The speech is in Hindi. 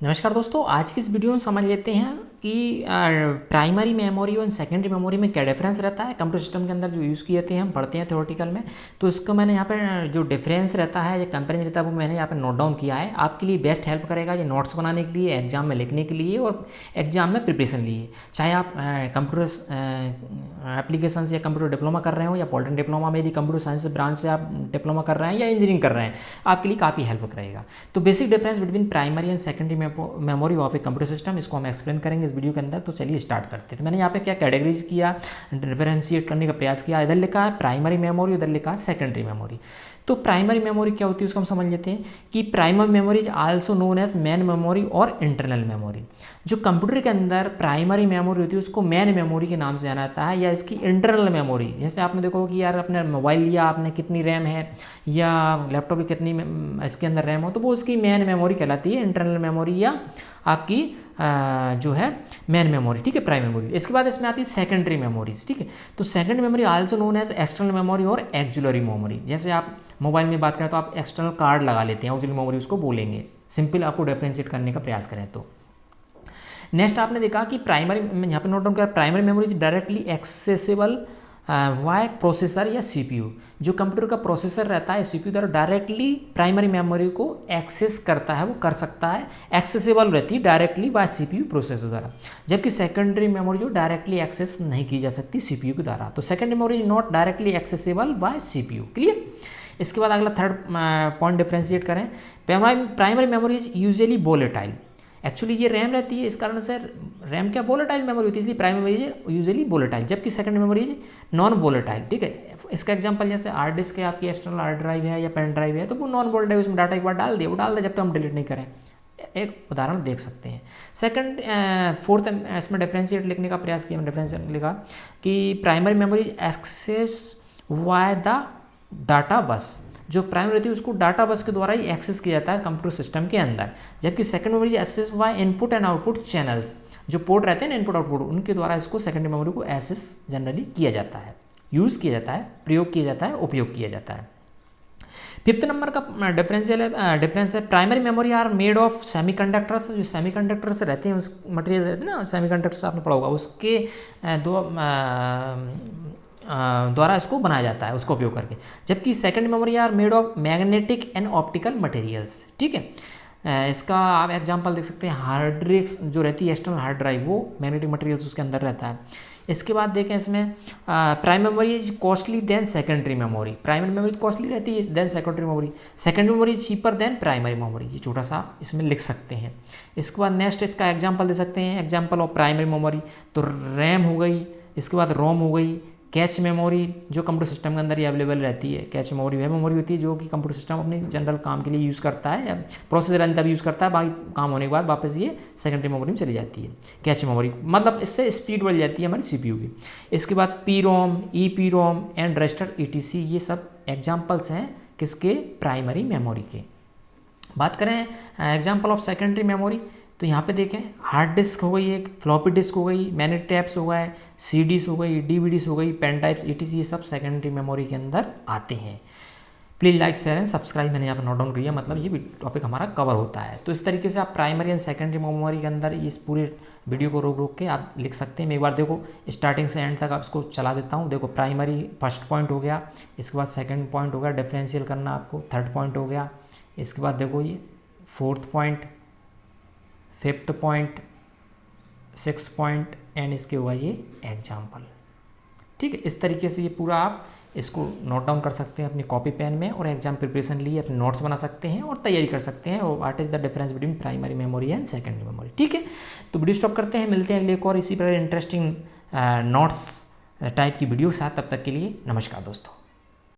नमस्कार दोस्तों, आज की इस वीडियो में समझ लेते हैं कि प्राइमरी मेमोरी और सेकेंडरी मेमोरी में क्या डिफरेंस रहता है। कंप्यूटर सिस्टम के अंदर जो यूज़ किए थे हम पढ़ते हैं थ्योरेटिकल में, तो इसको मैंने यहाँ पर जो डिफरेंस रहता है, जो कंपेरिजन रहता है, वो मैंने यहाँ पर नोट डाउन किया है। आपके लिए बेस्ट हेल्प करेगा ये नोट्स बनाने के लिए, एग्जाम में लिखने के लिए और एग्जाम में प्रिपरेशन लिए। चाहे आप कंप्यूटर एप्लीकेशन या कंप्यूटर डिप्लोमा कर रहे हो या पॉलिटेक्निक डिप्लोमा में यदि कंप्यूटर साइंस ब्रांच से आप डिप्लोमा कर रहे हैं या इंजीनियरिंग कर रहे हैं, आपके लिए काफ़ी हेल्प करेगा। तो basic difference between primary and secondary memory of a computer system, इसको हम एक्सप्लेन करेंगे इस वीडियो के अंदर। तो चलिए स्टार्ट करते हैं। तो मैंने यहाँ पे क्या कैटेगरीज किया, डिफरेंशिएट करने का प्रयास किया। इधर लिखा है प्राइमरी मेमोरी, उधर लिखा है सेकेंडरी मेमोरी। तो प्राइमरी मेमोरी क्या होती है उसको हम समझ लेते हैं कि primary memory is also known as main memory और इंटरनल मेमोरी। जो कंप्यूटर के अंदर प्राइमरी मेमोरी होती है उसको मेन मेमोरी के नाम से जाना जाता है, या इसकी इंटरनल मेमोरी। जैसे आपने देखो कि यार अपने मोबाइल लिया आपने, कितनी रैम है, या लैपटॉप में कितनी इसके अंदर रैम हो, तो वो उसकी मेन मेमोरी कहलाती है, इंटरनल मेमोरी या आपकी जो है मेन मेमोरी। ठीक है, प्राइमरी मेमोरी। इसके बाद इसमें आती है सेकेंडरी मेमोरीज। ठीक है, तो secondary memory also known as external memory और एक्जुलरी मेमोरी। जैसे आप मोबाइल में बात करें तो आप एक्सटर्नल कार्ड लगा लेते हैं, ऑक्सिलरी मेमोरी उसको बोलेंगे, सिंपल आपको डिफरेंशिएट करने का प्रयास करें तो। नेक्स्ट आपने देखा कि प्राइमरी, यहाँ पे नोट डाउन किया, primary memory is directly accessible by processor या सीपीयू। जो कंप्यूटर का प्रोसेसर रहता है सीपीयू द्वारा डायरेक्टली प्राइमरी मेमोरी को एक्सेस करता है, वो कर सकता है, एक्सेसिबल रहती है डायरेक्टली बाय सीपीयू प्रोसेसर द्वारा। जबकि सेकेंडरी मेमोरी जो डायरेक्टली एक्सेस नहीं की जा सकती सीपीयू के द्वारा। तो secondary memory is not directly accessible bye CPU. Clear. इसके बाद अगला थर्ड पॉइंट डिफ्रेंशिएट करें। Primary memory is usually volatile. Actually ये रैम रहती है, इस कारण से रैम क्या वोलेटाइल मेमोरी होती है, इसलिए प्राइमरी मेमोरी यूजुअली वोलेटाइल, जबकि secondary memory is non volatile. ठीक है, इसका एग्जांपल जैसे हार्ड डिस्क है, आपकी एक्सटर्नल हार्ड ड्राइव है या पेन ड्राइव है, तो वो नॉन वोलेटाइल, उसमें डाटा एक बार डाल दिया, वो डाल दे जब तक हम डिलीट नहीं करें। एक उदाहरण देख सकते हैं। सेकंड फोर्थ इसमें डिफरेंशिएट लिखने का प्रयास किया, डिफरेंशिएट लिखा कि primary memory access by the data bus. जो प्राइमरी रहती है उसको डाटा बस के द्वारा ही एक्सेस किया जाता है कंप्यूटर सिस्टम के अंदर, जबकि second memory access by input and output channels. जो पोर्ट रहते हैं ना, इनपुट आउटपुट, उनके द्वारा इसको सेकेंडरी मेमोरी को एक्सेस जनरली किया जाता है, यूज़ किया जाता है, प्रयोग किया जाता है, उपयोग किया जाता है। फिफ्थ नंबर का डिफरेंस है primary memory are made of semiconductors. जो सेमीकंडक्टर्स रहते हैं, उस मटेरियल रहते हैं ना, सेमीकंडक्टर्स आपने पढ़ा होगा, उसके द्वारा इसको बनाया जाता है, उसका उपयोग करके। जबकि second memory are made of magnetic and optical materials. ठीक है, इसका आप एग्जांपल देख सकते हैं, हार्ड डिस्क जो रहती है एक्सटर्नल हार्ड ड्राइव, वो मैग्नेटिक मटेरियल्स उसके अंदर रहता है। इसके बाद देखें इसमें primary memory is costly than secondary memory. Primary memory costly रहती है than secondary memory. Secondary memory is cheaper than primary memory. ये छोटा सा इसमें लिख सकते हैं। इसके बाद नेक्स्ट इसका एग्जांपल दे सकते हैं, एग्जांपल ऑफ प्राइमरी मेमोरी तो रैम हो गई, इसके बाद रोम हो गई। कैच मेमोरी जो कंप्यूटर सिस्टम के अंदर ही अवेलेबल रहती है। कैच मेमोरी वह मेमोरी होती है जो कि कंप्यूटर सिस्टम अपने जनरल काम के लिए यूज़ करता है, या प्रोसेसर रन तब यूज़ करता है, बाकी काम होने के बाद वापस ये सेकेंडरी मेमोरी में चली जाती है। कैच मेमोरी मतलब इससे स्पीड बढ़ जाती है हमारी सीपीयू की। इसके बाद P ROM, E P Rome and register etc, ये सब एग्जाम्पल्स हैं किसके, प्राइमरी मेमोरी के। बात करें एग्जाम्पल ऑफ सेकेंडरी मेमोरी, तो यहाँ पे देखें, हार्ड डिस्क हो गई, एक फ्लॉपी डिस्क हो गई, मैग्नेट टैप्स हो गए, सीडीज हो गई, डीवीडीज हो गई, पेन टाइप्स, ईटीसी, ये सब सेकेंडरी मेमोरी के अंदर आते हैं। Please like share and subscribe, मैंने यहाँ पर नोट डाउन किया, मतलब ये टॉपिक हमारा कवर होता है। तो इस तरीके से आप प्राइमरी एंड सेकेंडरी मेमोरी के अंदर इस पूरे वीडियो को रोक रोक के आप लिख सकते हैं। मैं एक बार देखो स्टार्टिंग से एंड तक आप इसको चला देता हूँ। देखो प्राइमरी फर्स्ट पॉइंट हो गया, इसके बाद सेकेंड पॉइंट हो गया डिफरेंशियल करना आपको, थर्ड पॉइंट हो गया, इसके बाद देखो ये fourth point, fifth point, six point and इसके हुआ ये एग्जाम्पल। ठीक है, इस तरीके से ये पूरा आप इसको नोट डाउन कर सकते हैं अपनी कॉपी पेन में, और एग्जाम प्रिपरेशन लिए अपने नोट्स बना सकते हैं और तैयारी कर सकते हैं। और what is the difference between primary memory and secondary memory. ठीक है, तो वीडियो स्टॉप करते हैं, मिलते हैं अगले एक और इसी प्रकार इंटरेस्टिंग नोट्स टाइप की वीडियो के साथ। तब तक के लिए नमस्कार दोस्तों।